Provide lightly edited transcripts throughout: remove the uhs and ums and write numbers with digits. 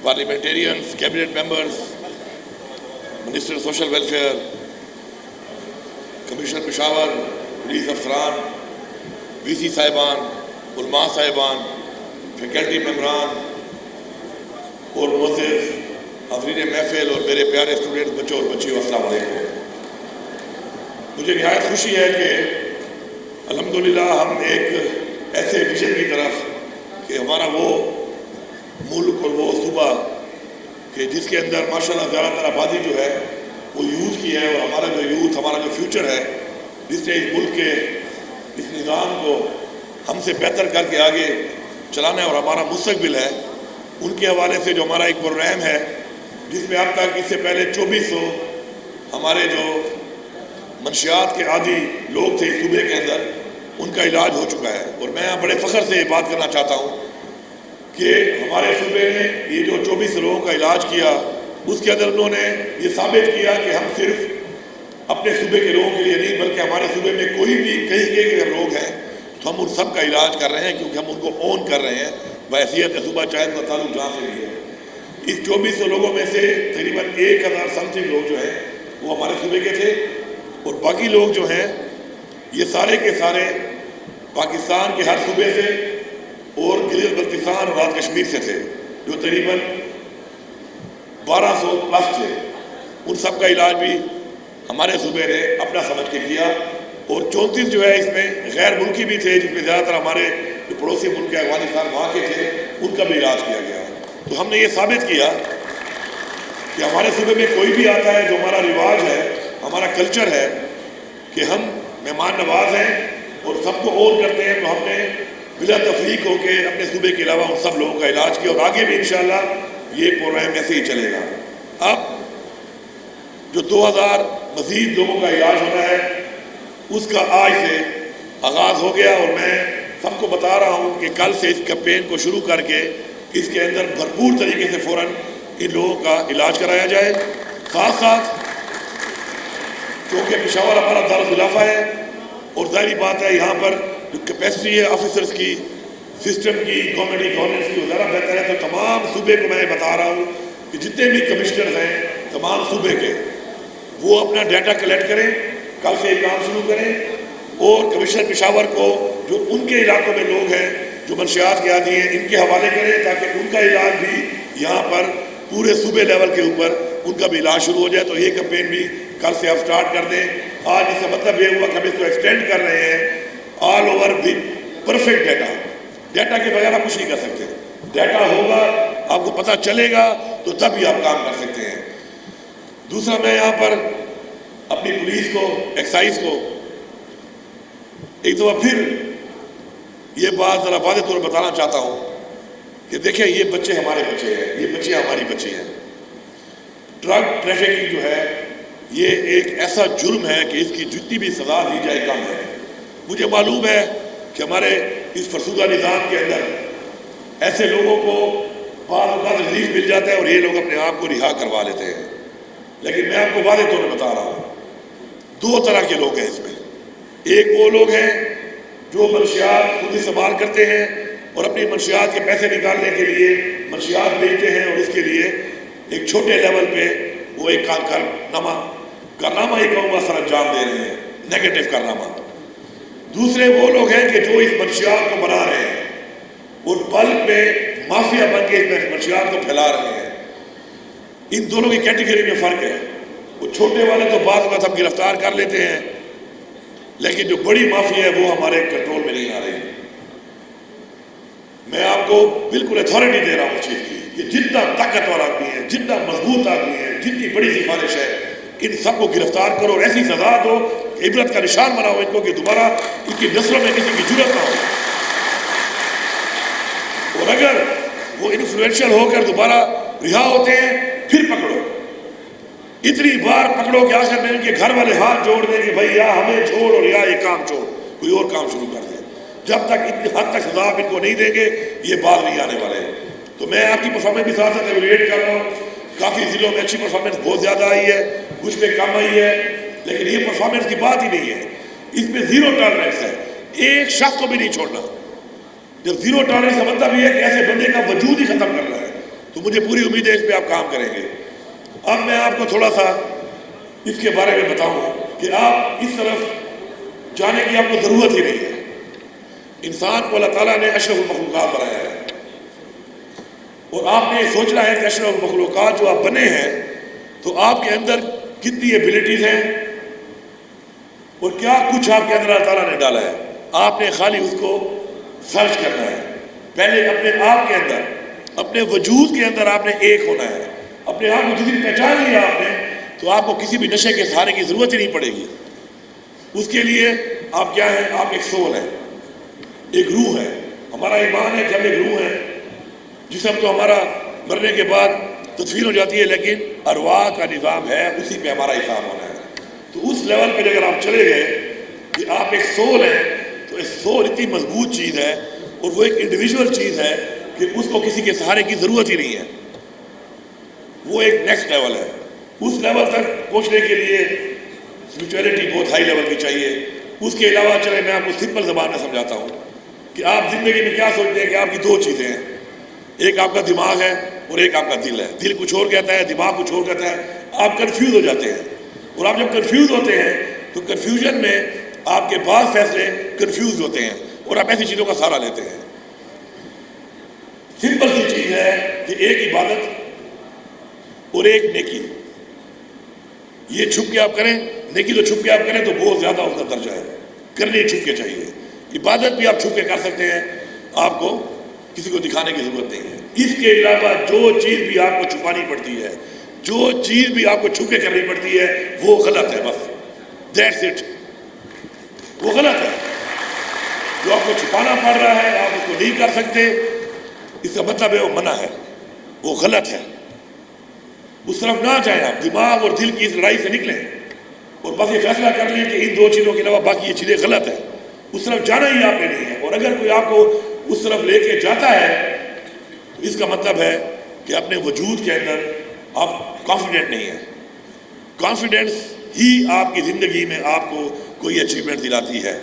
parliamentarians, cabinet members, Minister of Social Welfare, Commissioner Peshawar, Police Afsaran, VC Saiban, Ulama Saiban, faculty ممبران اور معزز حاضرین محفل اور میرے پیارے اسٹوڈنٹ بچوں اور بچیوں، السلام علیکم۔ مجھے نہایت خوشی ہے کہ الحمدللہ ہم ایک ایسے ویژن کی طرف کہ ہمارا وہ ملک اور وہ صوبہ کہ جس کے اندر ماشاءاللہ زیادہ تر آبادی جو ہے وہ یوتھ کی ہے، اور ہمارا جو یوتھ، ہمارا جو فیوچر ہے، جس نے اس ملک کے اس نظام کو ہم سے بہتر کر کے آگے چلانا ہے اور ہمارا مستقبل ہے، ان کے حوالے سے جو ہمارا ایک پروگرام ہے جس میں اب تک اس سے پہلے 2400 ہمارے جو منشیات کے عادی لوگ تھے صوبے کے اندر، ان کا علاج ہو چکا ہے۔ اور میں بڑے فخر سے یہ بات کرنا چاہتا ہوں کہ ہمارے صوبے نے یہ جو 24 لوگوں کا علاج کیا، اس کے اندر انہوں نے یہ ثابت کیا کہ ہم صرف اپنے صوبے کے لوگوں کے لیے نہیں بلکہ ہمارے صوبے میں کوئی بھی کہیں کے اگر لوگ ہیں تو ہم ان سب کا علاج کر رہے ہیں، کیونکہ ہم ان کو اون کر رہے ہیں بحیثیت صوبہ، چاہے ان کا تعلق جہاں سے بھی ہے۔ اس 2400 لوگوں میں سے تقریباً 1000 سمتھنگ لوگ جو ہیں وہ ہمارے صوبے کے تھے، اور باقی لوگ جو ہیں یہ سارے کے سارے پاکستان کے ہر صوبے سے اور گلگت بلتستان اور آزاد کشمیر سے تھے، جو تقریباً 1200 پلس تھے۔ ان سب کا علاج بھی ہمارے صوبے نے اپنا سمجھ کے کیا، اور 34 جو ہے اس میں غیر ملکی بھی تھے، جس میں زیادہ تر ہمارے جو پڑوسی ملک ہے افغانستان وہاں کے تھے، ان کا بھی علاج کیا گیا۔ تو ہم نے یہ ثابت کیا کہ ہمارے صوبے میں کوئی بھی آتا ہے، جو ہمارا رواج ہے، ہمارا کلچر ہے کہ ہم مہمان نواز ہیں اور سب کو اون کرتے ہیں، تو ہم نے بلا تفریق ہو کے اپنے صوبے کے علاوہ ان سب لوگوں کا علاج کیا، اور آگے بھی انشاءاللہ یہ پروگرام ایسے ہی چلے گا۔ اب جو 2000 مزید لوگوں کا علاج ہونا ہے اس کا آج سے آغاز ہو گیا، اور میں سب کو بتا رہا ہوں کہ کل سے اس کیمپین کو شروع کر کے اس کے اندر بھرپور طریقے سے فوراً ان لوگوں کا علاج کرایا جائے۔ ساتھ ساتھ کیونکہ پشاور ہمارا دارالخلافہ ہے، اور ظاہری بات ہے یہاں پر جو کیپیسٹی ہے آفیسرز کی، سسٹم کی، گورنمنٹ گورننس کی، وہ زیادہ بہتر ہے۔ تو تمام صوبے کو میں بتا رہا ہوں کہ جتنے بھی کمشنر ہیں تمام صوبے کے، وہ اپنا ڈیٹا کلیکٹ کریں، کل سے یہ کام شروع کریں، اور کمشنر پشاور کو جو ان کے علاقوں میں لوگ ہیں جو منشیات کے عادی ہیں ان کے حوالے کریں، تاکہ ان کا علاج بھی یہاں پر پورے صوبے لیول کے اوپر ان کا بھی علاج شروع ہو جائے۔ تو یہ کیمپین بھی کل سے آپ سٹارٹ کر دیں۔ آج اس کا مطلب یہ ہوا کہ ہم اس کو ایکسٹینڈ کر رہے ہیں all over with perfect data. Data کے بغیر آپ کچھ نہیں کر سکتے، ڈیٹا ہوگا، آپ کو پتہ چلے گا تو تب ہی آپ کام کر سکتے ہیں۔ دوسرا، میں یہاں پر اپنی پولیس کو، ایکسائز کو ایک دفعہ پھر یہ بات ذرا واضح طور پر بتانا چاہتا ہوں کہ دیکھیں یہ بچے ہمارے بچے ہیں، یہ بچیاں ہماری بچی ہیں۔ ڈرگ ٹریفکنگ جو ہے یہ ایک ایسا جرم ہے کہ اس کی جتنی بھی سزا دی جائے کم ہے۔ مجھے معلوم ہے کہ ہمارے اس فرسودہ نظام کے اندر ایسے لوگوں کو بعض اوقات ریلیف مل جاتا ہے اور یہ لوگ اپنے آپ کو رہا کروا لیتے ہیں، لیکن میں آپ کو واضح طور پر بتا رہا ہوں 2 طرح کے لوگ ہیں اس میں۔ ایک وہ لوگ ہیں جو منشیات خود استعمال کرتے ہیں اور اپنی منشیات کے پیسے نکالنے کے لیے منشیات بیچتے ہیں، اور اس کے لیے ایک چھوٹے لیول پہ وہ ایک کارنامہ ایک قوم کا سر انجام دے رہے ہیں، نیگیٹو کارنامہ۔ دوسرے وہ لوگ ہیں کہ جو اس منشیات کو بنا رہے ہیں اور بلک میں مافیا بن کے اس منشیات کو پھیلا رہے ہیں۔ ان دونوں کی کیٹیگری میں فرق ہے۔ وہ چھوٹے والے تو بعض وقت ہم گرفتار کر لیتے ہیں، لیکن جو بڑی مافیا ہے وہ ہمارے کنٹرول میں نہیں آ رہی۔ میں آپ کو بالکل اتھارٹی دے رہا ہوں اس چیز کی کہ جتنا طاقتور آدمی ہے، جتنا مضبوط آدمی ہے، جتنی بڑی سفارش ہے، ان سب کو گرفتار کرو اور ایسی سزا دو کہ عبرت کا نشان بناؤ ان کو کہ دوبارہ ان کی نسلوں میں کسی کی جرات نہ ہو، اور اگر وہ انفلوئنشل ہو کر دوبارہ رہا ہوتے ہیں پھر پکڑو، اتنی بار پکڑو کہ آخر میں ان کے گھر والے ہاتھ جوڑ دیں کہ بھائی یا ہمیں چھوڑ اور یا یہ کام چھوڑ، کوئی اور کام شروع کر دیں۔ جب تک اتنی حد تک سزا آپ ان کو نہیں دیں گے یہ باز نہیں آنے والے۔ تو میں آپ کی پرفارمنس بھی ساتھ ساتھ ایویلویٹ کر رہا ہوں۔ کافی ضلعوں میں اچھی پرفارمنس بہت زیادہ آئی ہے، کچھ میں کم آئی ہے، لیکن یہ پرفارمنس کی بات ہی نہیں ہے، اس میں 0 ٹالرنس ہے، ایک شخص کو بھی نہیں چھوڑنا۔ جب 0 ٹالرنس کا مطلب یہ ہے کہ ایسے بندے کا وجود ہی ختم کرنا ہے، تو مجھے پوری امید ہے اس پہ آپ کام کریں گے۔ اب میں آپ کو تھوڑا سا اس کے بارے میں بتاؤں کہ آپ اس طرف جانے کی آپ کو ضرورت ہی نہیں ہے۔ انسان کو اللہ تعالیٰ نے اشرف المخلوقات بنایا ہے، اور آپ نے یہ سوچنا ہے کہ اشرف المخلوقات جو آپ بنے ہیں تو آپ کے اندر کتنی ایبلٹیز ہیں اور کیا کچھ آپ کے اندر اللہ تعالیٰ نے ڈالا ہے۔ آپ نے خالی اس کو سرچ کرنا ہے۔ پہلے اپنے آپ کے اندر، اپنے وجود کے اندر آپ نے ایک ہونا ہے۔ اپنے آپ کو جتنی پہچان لیا آپ نے تو آپ کو کسی بھی نشے کے سہارے کی ضرورت ہی نہیں پڑے گی۔ اس کے لیے آپ کیا ہیں؟ آپ ایک سول ہیں، ایک روح ہے۔ ہمارا ایمان ہے کہ ہم ایک روح ہیں۔ جسم تو ہمارا مرنے کے بعد تدفین ہو جاتی ہے، لیکن ارواح کا نظام ہے، اسی پہ ہمارا حساب ہونا ہے۔ تو اس لیول پہ اگر آپ چلے گئے کہ آپ ایک سول ہیں، تو ایک سول اتنی مضبوط چیز ہے اور وہ ایک انڈیویجول چیز ہے کہ اس کو کسی کے سہارے کی ضرورت ہی نہیں ہے۔ وہ ایک نیکسٹ لیول ہے۔ اس لیول تک پہنچنے کے لیے اسپرچویلٹی بہت ہائی لیول کی چاہیے۔ اس کے علاوہ چلے میں آپ کو سمپل زبان میں سمجھاتا ہوں کہ آپ زندگی میں کیا سوچتے ہیں کہ آپ کی دو چیزیں ہیں، ایک آپ کا دماغ ہے اور ایک آپ کا دل ہے۔ دل کچھ اور کہتا ہے، دماغ کچھ اور کہتا ہے۔ آپ کنفیوز ہو جاتے ہیں، اور آپ جب کنفیوز ہوتے ہیں تو کنفیوژن میں آپ کے بعض فیصلے کنفیوز ہوتے ہیں اور آپ ایسی چیزوں کا سہارا لیتے ہیں۔ سمپل سی چیز ہے کہ ایک عبادت اور ایک نیکی، یہ چھپ کے آپ کریں، نیکی تو چھپ کے آپ کریں تو بہت زیادہ اس کا درجہ ہے، کرنی چھپ کے چاہیے۔ عبادت بھی آپ چھپ کے کر سکتے ہیں، آپ کو کسی کو دکھانے کی ضرورت نہیں ہے۔ اس کے علاوہ جو چیز بھی آپ کو چھپانی پڑتی ہے، جو چیز بھی آپ کو چھپ کے کرنی پڑتی ہے، وہ غلط ہے۔ بس دیٹس اٹ، وہ غلط ہے۔ جو آپ کو چھپانا پڑ رہا ہے، آپ اس کو نہیں کر سکتے، اس کا مطلب ہے وہ منع ہے، وہ غلط ہے۔ اس طرف نہ جائیں آپ، دماغ اور دل کی اس لڑائی سے نکلیں اور بس یہ فیصلہ کر لیں کہ ان دو چیزوں کے علاوہ باقی یہ چیزیں غلط ہیں۔ اس طرف جانا ہی آپ نے نہیں ہے، اور اگر کوئی آپ کو اس طرف لے کے جاتا ہے تو اس کا مطلب ہے کہ اپنے وجود کے اندر آپ کانفیڈنٹ نہیں ہیں۔ کانفیڈنس ہی آپ کی زندگی میں آپ کو کوئی اچیومنٹ دلاتی ہے،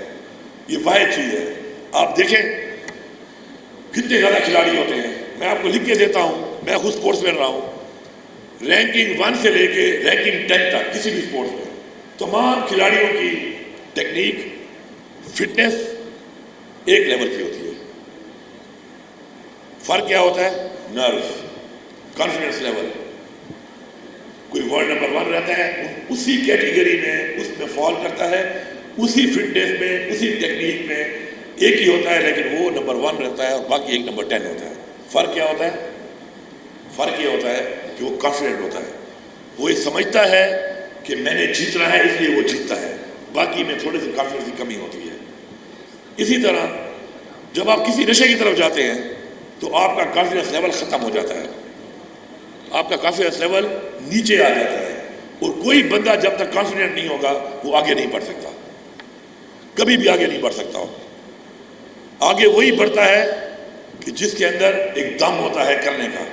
یہ واحد چیز ہے۔ آپ دیکھیں کتنے زیادہ کھلاڑی ہوتے ہیں، میں آپ کو لکھ کے دیتا ہوں، میں خود اسپورٹس مین رہا ہوں، رینکنگ 1 سے لے کے رینکنگ 10 تک کسی بھی اسپورٹس میں تمام کھلاڑیوں کی ٹیکنیک، فٹنس ایک لیول کی ہوتی ہے۔ فرق کیا ہوتا ہے؟ Nervous, confidence level. کوئی ورلڈ نمبر 1 رہتا ہے، اسی کیٹیگری میں اس میں فال کرتا ہے، اسی فٹنس میں، اسی ٹیکنیک میں ایک ہی ہوتا ہے، لیکن وہ نمبر 1 رہتا ہے اور باقی ایک نمبر 10 ہوتا ہے۔ فرق کیا ہوتا ہے؟ فرق یہ ہوتا ہے کہ وہ کانفیڈنٹ ہوتا ہے، وہ یہ سمجھتا ہے کہ میں نے جیتنا ہے اس لیے وہ جیتتا ہے، باقی میں تھوڑی سی کانفیڈنس کی کمی ہوتی ہے۔ اسی طرح جب آپ کسی نشے کی طرف جاتے ہیں تو آپ کا کانفیڈنس لیول ختم ہو جاتا ہے، آپ کا کانفیڈنس لیول نیچے آ جاتا ہے، اور کوئی بندہ جب تک کانفیڈنٹ نہیں ہوگا وہ آگے نہیں بڑھ سکتا، کبھی بھی آگے نہیں بڑھ سکتا۔ آگے وہی بڑھتا ہے کہ جس کے اندر ایک دم ہوتا ہے کرنے کا،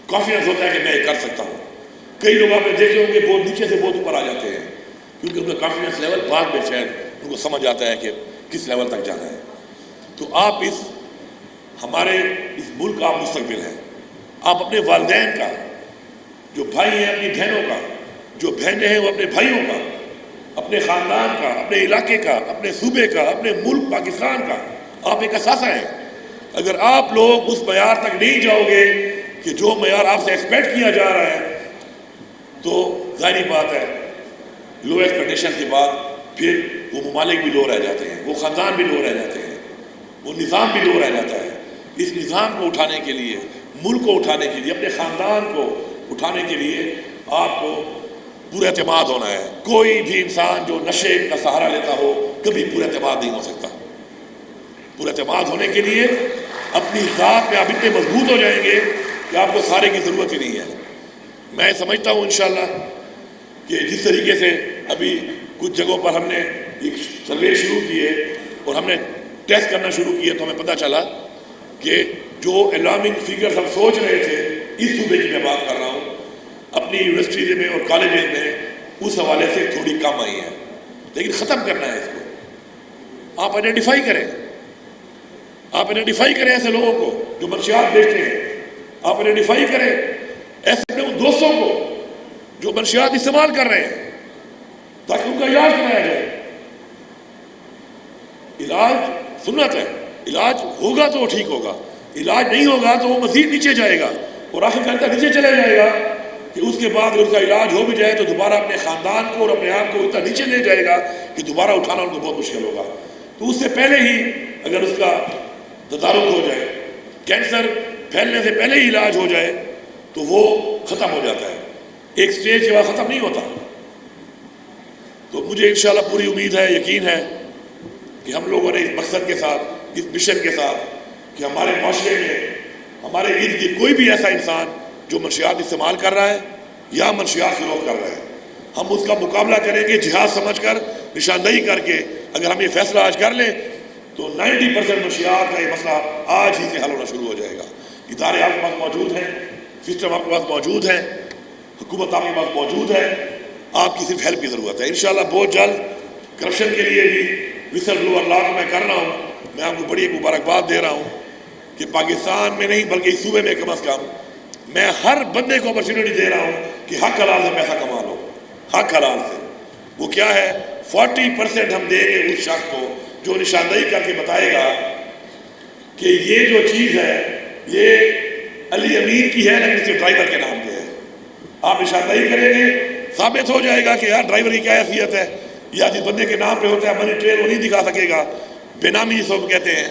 کانفیڈنس ہوتا ہے کہ میں یہ کر سکتا ہوں۔ کئی لوگ آپ نے دیکھے ہوں گے بہت نیچے سے بہت اوپر آ جاتے ہیں، کیونکہ ان کا کانفیڈنس لیول بعد میں شاید ان کو سمجھ آتا ہے کہ کس لیول تک جانا ہے۔ تو آپ ہمارے اس ملک کا آپ مستقبل ہیں۔ آپ اپنے والدین کا، جو بھائی ہیں اپنی بہنوں کا، جو بہنیں ہیں وہ اپنے بھائیوں کا، اپنے خاندان کا، اپنے علاقے کا، اپنے صوبے کا، اپنے ملک پاکستان کا آپ ایک اثاثہ ہیں۔ اگر آپ لوگ اس معیار تک نہیں جاؤ گے کہ جو معیار آپ سے ایکسپیکٹ کیا جا رہا ہے، تو ظاہری بات ہے لو ایکسپیکٹیشن کے بعد پھر وہ ممالک بھی لو رہ جاتے ہیں، وہ خاندان بھی لو رہ جاتے ہیں، وہ نظام بھی لو رہ جاتا ہے۔ اس نظام کو اٹھانے کے لیے، ملک کو اٹھانے کے لیے، اپنے خاندان کو اٹھانے کے لیے آپ کو پورا اعتماد ہونا ہے۔ کوئی بھی انسان جو نشے کا سہارا لیتا ہو کبھی پورا اعتماد نہیں ہو سکتا۔ پورا اعتماد ہونے کے لیے اپنی ذات میں آپ اتنے مضبوط ہو جائیں گے کہ آپ کو سہارے کی ضرورت ہی نہیں ہے۔ میں سمجھتا ہوں انشاءاللہ کہ جس طریقے سے ابھی کچھ جگہوں پر ہم نے ایک سروے شروع کیے اور ہم نے ٹیسٹ کرنا شروع کیے تو ہمیں پتہ چلا کہ جو الارمنگ فگرز ہم سوچ رہے تھے، اس صوبے کی میں بات کر رہا ہوں، اپنی یونیورسٹیز میں اور کالجز میں اس حوالے سے تھوڑی کم آئی ہیں، لیکن ختم کرنا ہے اس کو۔ آپ آئیڈینٹیفائی کریں، آپ آئیڈینٹیفائی کریں ایسے لوگوں کو جو منشیات بیچتے ہیں، آپ آئیڈینٹیفائی کریں ایسے اپنے ان دوستوں کو جو منشیات استعمال کر رہے ہیں تاکہ ان کا علاج کرایا جائے. علاج سنت ہے، علاج ہوگا تو وہ ٹھیک ہوگا، علاج نہیں ہوگا تو وہ مزید نیچے جائے گا اور آخر کار نیچے چلے جائے گا کہ اس کے بعد اگر اس کا علاج ہو بھی جائے تو دوبارہ اپنے خاندان کو اور اپنے آپ کو اتنا نیچے لے جائے گا کہ دوبارہ اٹھانا ان کو بہت مشکل ہوگا. تو اس سے پہلے ہی اگر اس کا تدارک ہو جائے، کینسر پھیلنے سے پہلے ہی علاج ہو جائے تو وہ ختم ہو جاتا ہے، ایک سٹیج کے بعد ختم نہیں ہوتا. تو مجھے انشاءاللہ پوری امید ہے، یقین ہے کہ ہم لوگوں نے اس مقصد کے ساتھ، اس مشن کے ساتھ کہ ہمارے معاشرے میں ہمارے ارد گرد کوئی بھی ایسا انسان جو منشیات استعمال کر رہا ہے یا منشیات فروخت کر رہا ہے، ہم اس کا مقابلہ کریں گے جہاد سمجھ کر، نشاندہی کر کے. اگر ہم یہ فیصلہ آج کر لیں تو 90% منشیات کا یہ مسئلہ آج ہی سے حل ہونا شروع ہو جائے گا. ادارے آپ کے پاس موجود ہیں، سسٹم آپ کے پاس موجود ہے، حکومت آپ کے پاس موجود ہے، آپ کی صرف ہیلپ کی ضرورت ہے. انشاءاللہ بہت جلد کرپشن کے لیے بھی وسل بلوور لا کو میں کر رہا ہوں. میں آپ کو بڑی ایک مبارکباد دے رہا ہوں کہ پاکستان میں نہیں بلکہ اس صوبے میں کم از کم میں ہر بندے کو اپرچونیٹی دے رہا ہوں کہ حق حلال سے پیسہ کما لو. حق حلال سے وہ کیا ہے؟ 40% ہم دیں گے اس شخص کو جو نشاندہی کر کے بتائے گا کہ یہ جو چیز ہے یہ علی امین کی ہے لیکن اسے ڈرائیور کے نام پہ ہے. آپ نشاندہی کریں گے، ثابت ہو جائے گا کہ یار ڈرائیور کی کیا حیثیت ہے، یا جس بندے کے نام پہ ہوتا ہے منی ٹریل وہ نہیں دکھا سکے گا، بے نامی جس کو کہتے ہیں.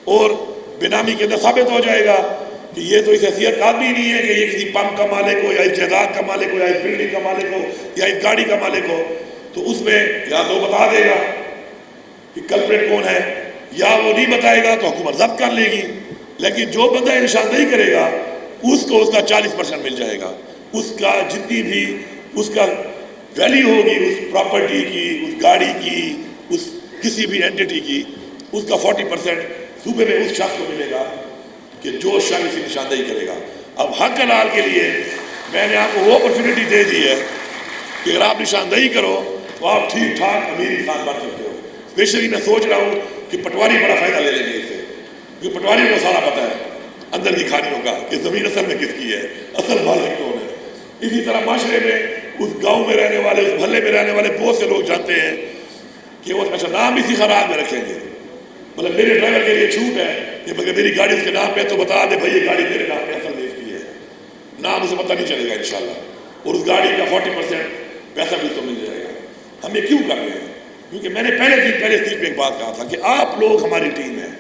اور بے نامی کے اندر ثابت ہو جائے گا کہ یہ تو اس حیثیت کا آدمی نہیں ہے کہ یہ کسی پمپ کا مالک ہو یا اس جائیداد کا مالک ہو یا اس بلڈنگ کا مالک ہو یا اس گاڑی کا مالک ہو. تو اس میں یا تو بتا دے گا کہ کلپریٹ کون ہے، یا وہ نہیں بتائے گا تو حکومت ضبط کر لے گی. لیکن جو بندہ نشاندہی کرے گا اس کو اس کا 40% مل جائے گا. اس کا جتنی بھی اس کا ویلیو ہوگی اس پراپرٹی کی، اس گاڑی کی، اس کسی بھی اینٹیٹی کی، اس کا 40% صوبے میں اس شخص کو ملے گا کہ جو شخص اسے نشاندہی کرے گا. اب حق حلال کے لیے میں نے آپ کو وہ اپرچونیٹی دے دی ہے کہ اگر آپ نشاندہی کرو تو آپ ٹھیک ٹھاک امیر انسان بن سکتے ہو. اسپیشلی میں سوچ رہا ہوں کہ پٹواری بڑا فائدہ لے لیں گے اس سے، کیونکہ پٹواری کو سارا پتہ ہے اندر کی کھانیوں کا کہ زمین اصل میں کس کی ہے، اصل مالک کون ہے. اسی طرح معاشرے میں اس گاؤں میں رہنے والے، اس محلے میں رہنے والے بہت سے لوگ جانتے ہیں کہ وہ اچھا نام اسی خراج میں رکھیں گے. مطلب میرے ڈرائیور کے لیے چھوٹ ہے کہ مگر میری گاڑی اس کے نام پہ تو بتا دے بھائی یہ گاڑی میرے نام پہ اصل دیش کی ہے، نام اسے پتہ نہیں چلے گا انشاءاللہ. اور اس گاڑی کا 40% پیسہ بھی اس کو مل جائے گا. ہم یہ کیوں کر رہے ہیں؟ کیونکہ میں نے پہلے اسپیچ میں ایک بات کہا تھا کہ آپ لوگ ہماری ٹیم ہے،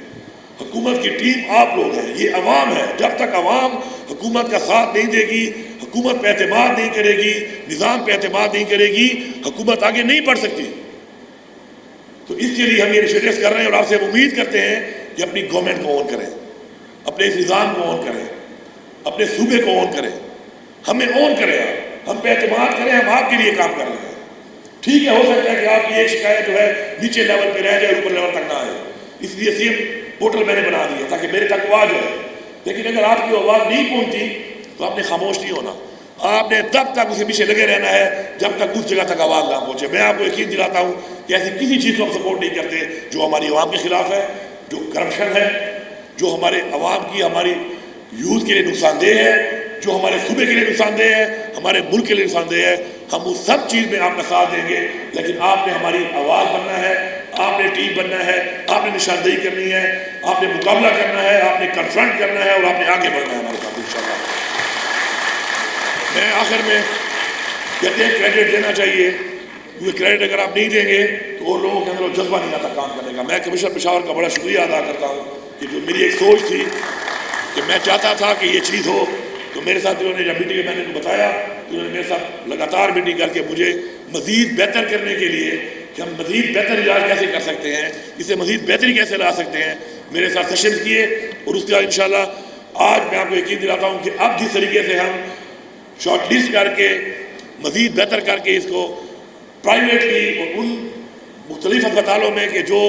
حکومت کی ٹیم آپ لوگ ہیں، یہ عوام ہے. جب تک عوام حکومت کا ساتھ نہیں دے گی، حکومت پہ اعتماد نہیں کرے گی، نظام پہ اعتماد نہیں کرے گی، حکومت آگے نہیں بڑھ سکتی. تو اس کے لیے ہم یہ انیشیٹوز کر رہے ہیں اور آپ سے ہم امید کرتے ہیں کہ اپنی گورنمنٹ کو آن کریں، اپنے اس نظام کو آن کریں، اپنے صوبے کو آن کریں، ہمیں آن کریں، ہم پہ اعتماد کریں. ہم آپ کے لیے کام کر رہے ہیں. ٹھیک ہے، ہو سکتا ہے کہ آپ کی ایک شکایت جو ہے نیچے لیول پہ رہ جائے، اوپر لیول تک نہ آئے، اس لیے سیم پورٹل میں نے بنا دیا تاکہ میرے تک وہ آ جائے. لیکن اگر آپ کی آواز نہیں پہنچی تو آپ نے خاموش نہیں ہونا، آپ نے تب تک اسے پیچھے لگے رہنا ہے جب تک اس جگہ تک آواز نہ پہنچے. میں آپ کو یقین دلاتا ہوں کہ ایسی کسی چیز کو ہم سپورٹ نہیں کرتے جو ہماری عوام کے خلاف ہے، جو کرپشن ہے، جو ہمارے عوام کی، ہماری یوتھ کے لیے نقصان دہ ہے، جو ہمارے صوبے کے لیے نقصان دہ ہے، ہمارے ملک کے لیے نقصان دہ ہے. ہم اس سب چیز میں آپ کا ساتھ دیں گے، لیکن آپ نے ہماری آواز بننا ہے، آپ نے ٹیم بننا ہے، آپ نے نشاندہی کرنی ہے، آپ نے مقابلہ کرنا ہے، آپ نے کنفرنٹ کرنا ہے اور آپ نے آگے بڑھنا ہے ہمارے ساتھ انشاءاللہ. میں آخر میں کہتے ہیں کریڈٹ دینا چاہیے، کیونکہ کریڈٹ اگر آپ نہیں دیں گے تو اور لوگوں کے اندر وہ جذبہ نہیں آتا کام کرنے کا. میں کمشنر پشاور کا بڑا شکریہ ادا کرتا ہوں کہ جو میری ایک سوچ تھی کہ میں چاہتا تھا کہ یہ چیز ہو، تو میرے ساتھ انہوں نے جب میٹنگ میں نے بتایا تو انہوں نے میرے ساتھ لگاتار میٹنگ کر کے مجھے مزید بہتر کرنے کے لیے کہ ہم مزید بہتر علاج کیسے کر سکتے ہیں، اسے مزید بہتری کیسے لا سکتے ہیں، میرے ساتھ سیشن کیے. اور اس کے بعد انشاءاللہ آج میں آپ کو یقین دلاتا ہوں کہ اب جس طریقے سے ہم شارٹ لسٹ کر کے مزید بہتر کر کے اس کو پرائیویٹلی اور ان مختلف اسپتالوں میں کہ جو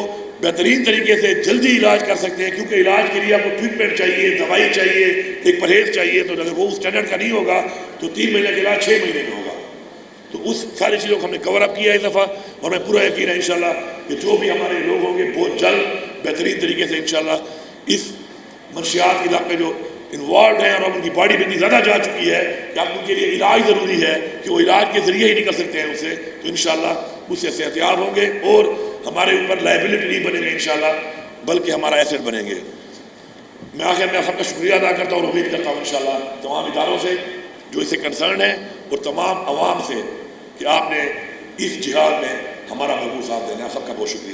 بہترین طریقے سے جلدی علاج کر سکتے ہیں، کیونکہ علاج کے لیے آپ کو ٹریٹمنٹ چاہیے، دوائی چاہیے، ایک پرہیز چاہیے. تو اگر وہ اس اسٹینڈرڈ کا نہیں ہوگا تو 3 مہینے کا علاج 6 مہینے میں ہوگا. تو اس ساری چیزوں کو ہم نے کور اپ کیا اس دفعہ، اور میں پورا یقین ہے انشاءاللہ کہ جو بھی ہمارے لوگ ہوں گے بہت جلد بہترین طریقے سے انشاءاللہ اس منشیات کے علاقے جو انوالوڈ ہیں اور اب ان کی باڈی میں اتنی زیادہ جا چکی ہے کہ اب ان کے لیے علاج ضروری ہے کہ وہ علاج کے ذریعے ہی نکل سکتے ہیں اسے، تو انشاءاللہ اس سے صحتیاب ہوں گے اور ہمارے اوپر لائبلٹی نہیں بنے گے انشاءاللہ، بلکہ ہمارا ایسٹ بنیں گے۔ میں آخر میں سب کا شکریہ ادا کرتا ہوں اور امید کرتا ہوں انشاءاللہ تمام اداروں سے جو اس سے کنسرن ہیں اور تمام عوام سے کہ آپ نے اس جہاد میں ہمارا بھرپور ساتھ دینا ہے۔ آپ سب کا بہت شکریہ۔